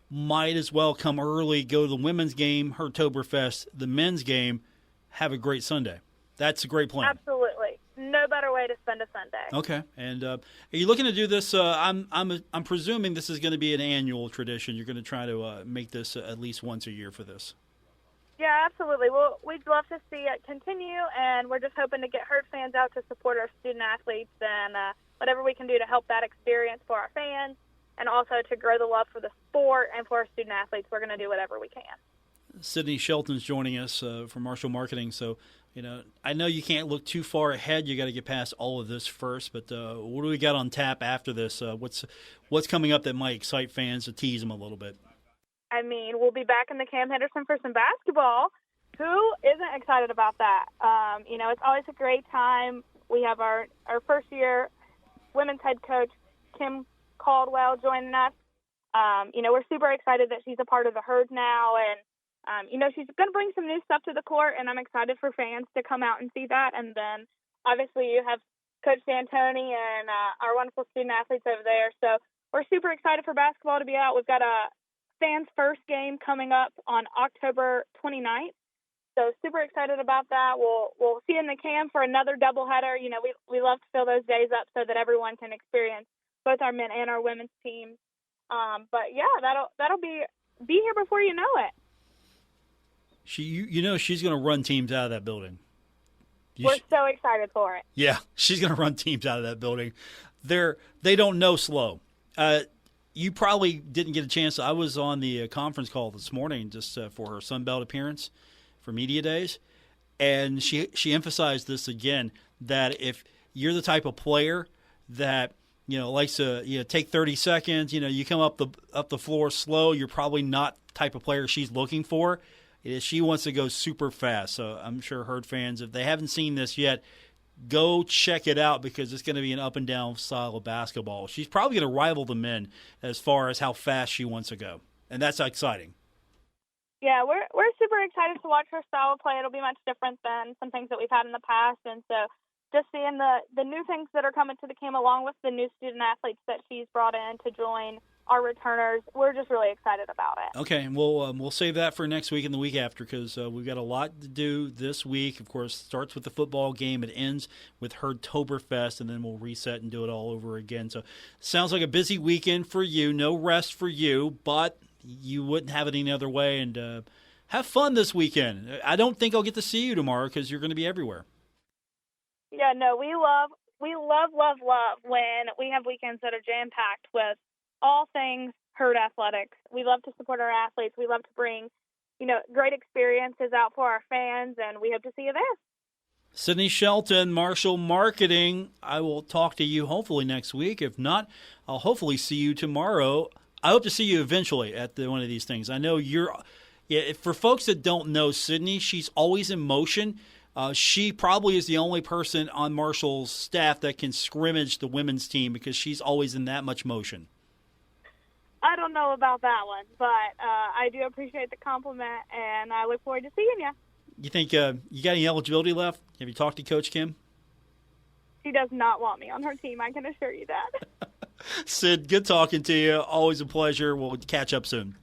might as well come early, go to the women's game, Herdtoberfest, the men's game, have a great Sunday. That's a great plan. Absolutely. No better way to spend a Sunday. Okay, and are you looking to do this? I'm presuming this is going to be an annual tradition. You're going to try to make this at least once a year for this. Yeah, absolutely. Well, we'd love to see it continue, and we're just hoping to get Herd fans out to support our student athletes and whatever we can do to help that experience for our fans and also to grow the love for the sport and for our student athletes. We're going to do whatever we can. Sydney Shelton's joining us from Marshall Marketing. So, I know you can't look too far ahead. You got to get past all of this first. But what do we got on tap after this? What's coming up that might excite fans to tease them a little bit? I mean, we'll be back in the Cam Henderson for some basketball. Who isn't excited about that? It's always a great time. We have our first-year women's head coach, Kim Caldwell, joining us. We're super excited that she's a part of the Herd now, and she's going to bring some new stuff to the court, and I'm excited for fans to come out and see that. And then, obviously, you have Coach D'Antoni and our wonderful student athletes over there. So we're super excited for basketball to be out. We've got a fans' first game coming up on October 29th. So super excited about that. We'll see you in the Cam for another doubleheader. We love to fill those days up so that everyone can experience both our men and our women's teams. But yeah, that'll be here before you know it. She's going to run teams out of that building. We're so excited for it. Yeah, she's going to run teams out of that building. They don't know slow. You probably didn't get a chance. I was on the conference call this morning just for her Sunbelt appearance for Media Days, and she emphasized this again, that if you're the type of player that likes to take 30 seconds, you come up the floor slow, you're probably not the type of player she's looking for. She wants to go super fast. So I'm sure Herd fans, if they haven't seen this yet, go check it out because it's going to be an up-and-down style of basketball. She's probably going to rival the men as far as how fast she wants to go, and that's exciting. Yeah, we're super excited to watch her style of play. It'll be much different than some things that we've had in the past, and so just seeing the new things that are coming to the Cam along with the new student athletes that she's brought in to join our returners, we're just really excited about it. Okay, and we'll save that for next week and the week after because we've got a lot to do this week. Of course, it starts with the football game. It ends with Herdtoberfest, and then we'll reset and do it all over again. So sounds like a busy weekend for you. No rest for you, but you wouldn't have it any other way. And have fun this weekend. I don't think I'll get to see you tomorrow because you're going to be everywhere. Yeah, no, we love when we have weekends that are jam-packed with all things hurt athletics. We love to support our athletes. We love to bring, great experiences out for our fans, and we hope to see you there. Sydney Shelton, Marshall Marketing. I will talk to you hopefully next week. If not, I'll hopefully see you tomorrow. I hope to see you eventually at one of these things. I know for folks that don't know Sydney, she's always in motion. She probably is the only person on Marshall's staff that can scrimmage the women's team because she's always in that much motion. I don't know about that one, but I do appreciate the compliment, and I look forward to seeing you. You think you got any eligibility left? Have you talked to Coach Kim? She does not want me on her team, I can assure you that. Sid, good talking to you. Always a pleasure. We'll catch up soon.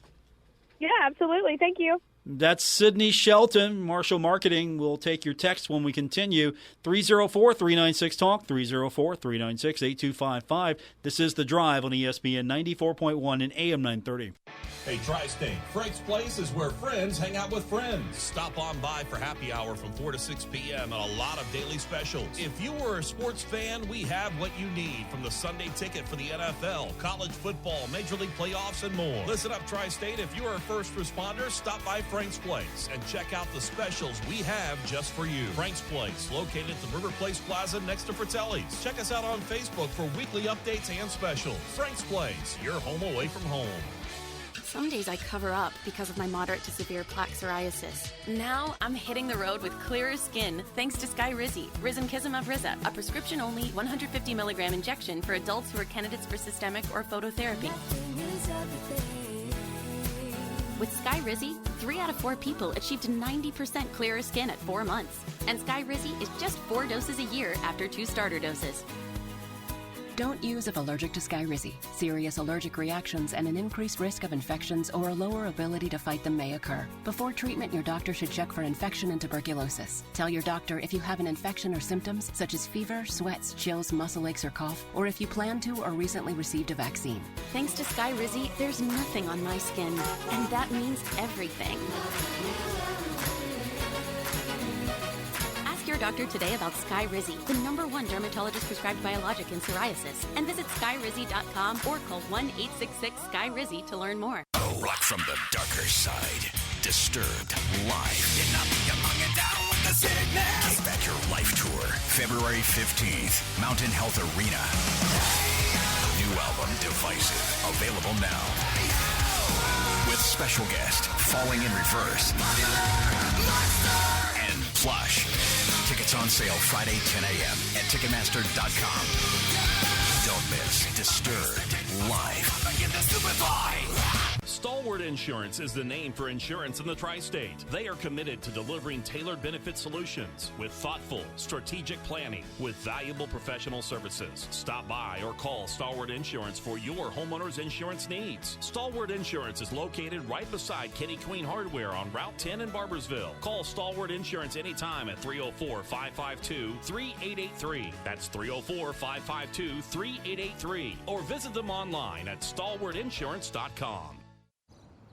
Yeah, absolutely. Thank you. That's Sydney Shelton, Marshall Marketing. We'll take your text when we continue. 304-396-TALK, 304-396-8255. This is The Drive on ESPN 94.1 and AM 930. Hey, Tri-State, Frank's Place is where friends hang out with friends. Stop on by for happy hour from 4 to 6 p.m. and a lot of daily specials. If you are a sports fan, we have what you need, from the Sunday ticket for the NFL, college football, Major League playoffs, and more. Listen up, Tri-State. If you are a first responder, stop by Frank's Place and check out the specials we have just for you. Frank's Place, located at the River Place Plaza next to Fratelli's. Check us out on Facebook for weekly updates and specials. Frank's Place, your home away from home. Some days I cover up because of my moderate to severe plaque psoriasis. Now I'm hitting the road with clearer skin thanks to Skyrizi, Risankizumab Riza, a prescription-only 150 milligram injection for adults who are candidates for systemic or phototherapy. With Skyrizi, 3 out of 4 people achieved 90% clearer skin at 4 months. And Skyrizi is just 4 doses a year after 2 starter doses. Don't use if allergic to Skyrizi. Serious allergic reactions and an increased risk of infections or a lower ability to fight them may occur. Before treatment, your doctor should check for infection and tuberculosis. Tell your doctor if you have an infection or symptoms such as fever, sweats, chills, muscle aches, or cough, or if you plan to or recently received a vaccine. Thanks to Skyrizi, there's nothing on my skin, and that means everything. Your doctor today about Skyrizi, the #1 dermatologist prescribed biologic in psoriasis, and visit skyrizi.com or call 1-866-SKY-RIZZI to learn more. Rock from the darker side. Disturbed live. You're not belonging down with the sickness. Take back your life tour, February 15th, Mountain Health Arena. New album, Divisive, available now. With special guest, Falling in Reverse, and Plush. Tickets on sale Friday, 10 a.m. at Ticketmaster.com. Don't miss Disturbed live. Stalwart Insurance is the name for insurance in the Tri-State. They are committed to delivering tailored benefit solutions with thoughtful, strategic planning with valuable professional services. Stop by or call Stalwart Insurance for your homeowner's insurance needs. Stalwart Insurance is located right beside Kitty Queen Hardware on Route 10 in Barbersville. Call Stalwart Insurance anytime at 304-552-3883. That's 304-552-3883. Or visit them online at stalwartinsurance.com.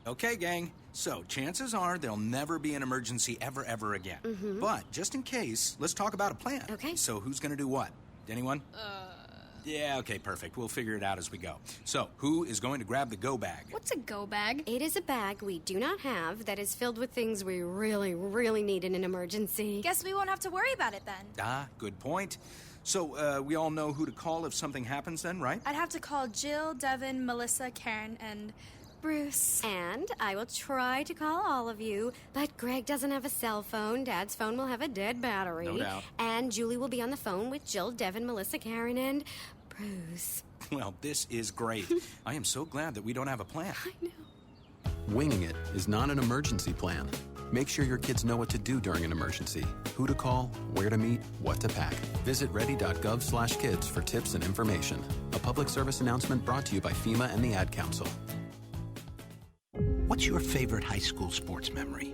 Okay, gang. So, chances are there'll never be an emergency ever again. Mm-hmm. But, just in case, let's talk about a plan. Okay. So, who's going to do what? Anyone? Yeah, okay, perfect. We'll figure it out as we go. So, who is going to grab the go bag? What's a go bag? It is a bag we do not have that is filled with things we really need in an emergency. Guess we won't have to worry about it then. Ah, good point. So, we all know who to call if something happens then, right? I'd have to call Jill, Devin, Melissa, Karen, and Bruce. And I will try to call all of you, but Greg doesn't have a cell phone. Dad's phone will have a dead battery. No doubt. And Julie will be on the phone with Jill, Devin, Melissa, Karen, and Bruce. Well, this is great. I am so glad that we don't have a plan. I know. Winging it is not an emergency plan. Make sure your kids know what to do during an emergency, who to call, where to meet, what to pack. Visit ready.gov/kids for tips and information. A public service announcement brought to you by FEMA and the Ad Council. What's your favorite high school sports memory?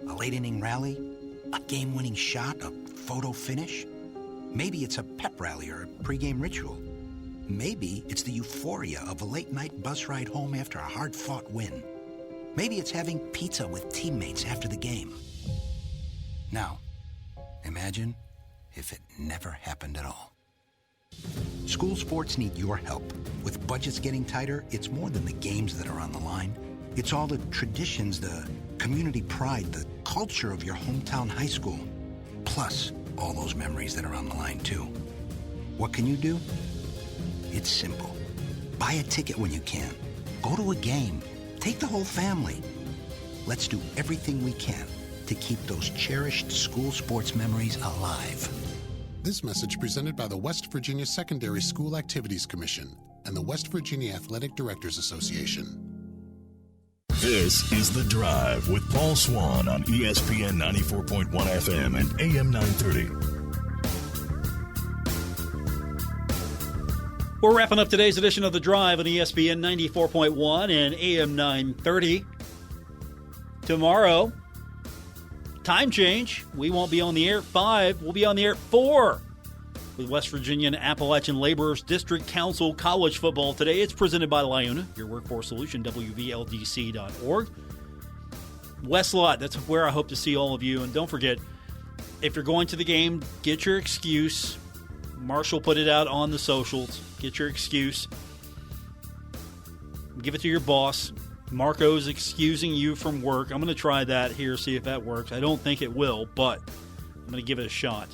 A late inning rally? A game-winning shot? A photo finish? Maybe it's a pep rally or a pregame ritual. Maybe it's the euphoria of a late-night bus ride home after a hard-fought win. Maybe it's having pizza with teammates after the game. Now, imagine if it never happened at all. School sports need your help. With budgets getting tighter, it's more than the games that are on the line. It's all the traditions, the community pride, the culture of your hometown high school. Plus, all those memories that are on the line, too. What can you do? It's simple. Buy a ticket when you can. Go to a game. Take the whole family. Let's do everything we can to keep those cherished school sports memories alive. This message presented by the West Virginia Secondary School Activities Commission and the West Virginia Athletic Directors Association. This is The Drive with Paul Swann on ESPN 94.1 FM and AM 930. We're wrapping up today's edition of The Drive on ESPN 94.1 and AM 930. Tomorrow, time change. We won't be on the air at 5. We'll be on the air at 4 with West Virginia and Appalachian Laborers District Council College Football today. It's presented by LIUNA, your workforce solution, WVLDC.org. Westlot, that's where I hope to see all of you. And don't forget, if you're going to the game, get your excuse. Marshall put it out on the socials. Get your excuse. Give it to your boss. Marco's excusing you from work. I'm going to try that here, see if that works. I don't think it will, but I'm going to give it a shot.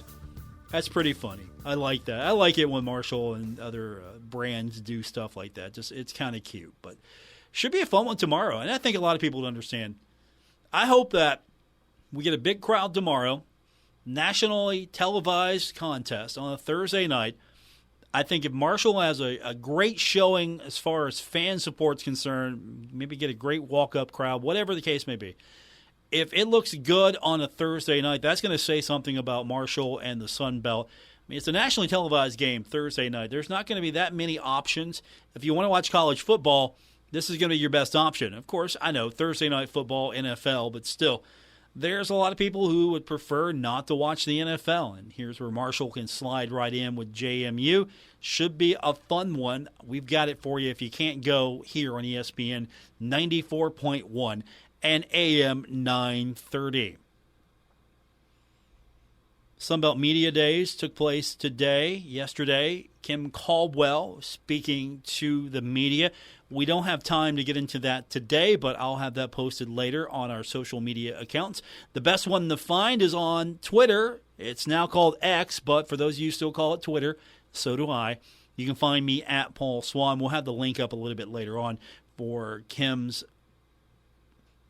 That's pretty funny. I like that. I like it when Marshall and other brands do stuff like that. Just it's kind of cute, but should be a fun one tomorrow. And I think a lot of people would understand. I hope that we get a big crowd tomorrow, nationally televised contest on a Thursday night. I think if Marshall has a great showing as far as fan support's concerned, maybe get a great walk-up crowd, whatever the case may be. If it looks good on a Thursday night, that's going to say something about Marshall and the Sun Belt. I mean, it's a nationally televised game Thursday night. There's not going to be that many options. If you want to watch college football, this is going to be your best option. Of course, I know Thursday night football, NFL, but still, there's a lot of people who would prefer not to watch the NFL. And here's where Marshall can slide right in with JMU. Should be a fun one. We've got it for you if you can't go here on ESPN 94.1 and AM 930. Sunbelt Media Days took place yesterday. Kim Caldwell speaking to the media. We don't have time to get into that today, but I'll have that posted later on our social media accounts. The best one to find is on Twitter. It's now called X, but for those of you who still call it Twitter, so do I. You can find me at Paul Swann. We'll have the link up a little bit later on for Kim's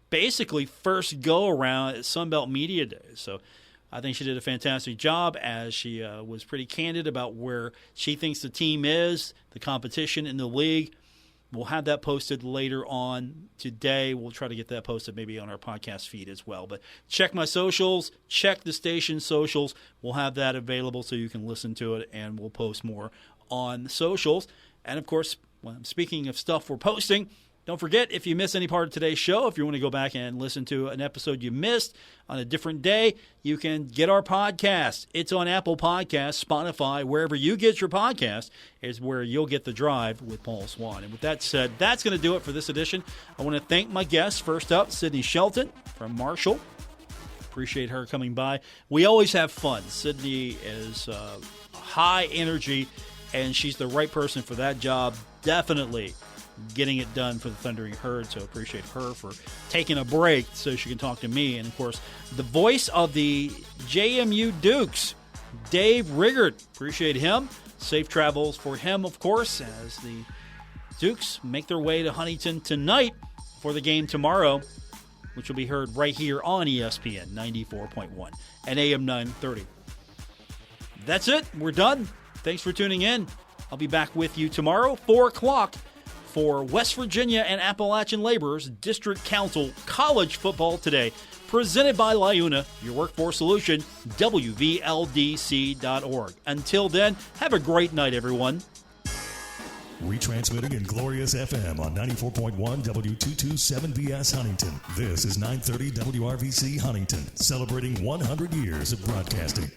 basically first go-around at Sunbelt Media Days. So I think she did a fantastic job as she was pretty candid about where she thinks the team is, the competition in the league. We'll have that posted later on today. We'll try to get that posted maybe on our podcast feed as well. But check my socials, check the station socials. We'll have that available so you can listen to it, and we'll post more on the socials. And, of course, speaking of stuff we're posting, don't forget, if you miss any part of today's show, if you want to go back and listen to an episode you missed on a different day, you can get our podcast. It's on Apple Podcasts, Spotify, wherever you get your podcast is where you'll get The Drive with Paul Swann. And with that said, that's going to do it for this edition. I want to thank my guests. First up, Sydney Shelton from Marshall. Appreciate her coming by. We always have fun. Sydney is high energy, and she's the right person for that job. Definitely getting it done for the Thundering Herd, so appreciate her for taking a break so she can talk to me. And, of course, the voice of the JMU Dukes, Dave Riggert. Appreciate him. Safe travels for him, of course, as the Dukes make their way to Huntington tonight for the game tomorrow, which will be heard right here on ESPN 94.1 and AM 930. That's it. We're done. Thanks for tuning in. I'll be back with you tomorrow, 4 o'clock, for West Virginia and Appalachian Laborers District Council College Football today, presented by LIUNA, your workforce solution, WVLDC.org. Until then, have a great night, everyone. Retransmitting in Glorious FM on 94.1 W227BS Huntington. This is 930 WRVC Huntington, celebrating 100 years of broadcasting.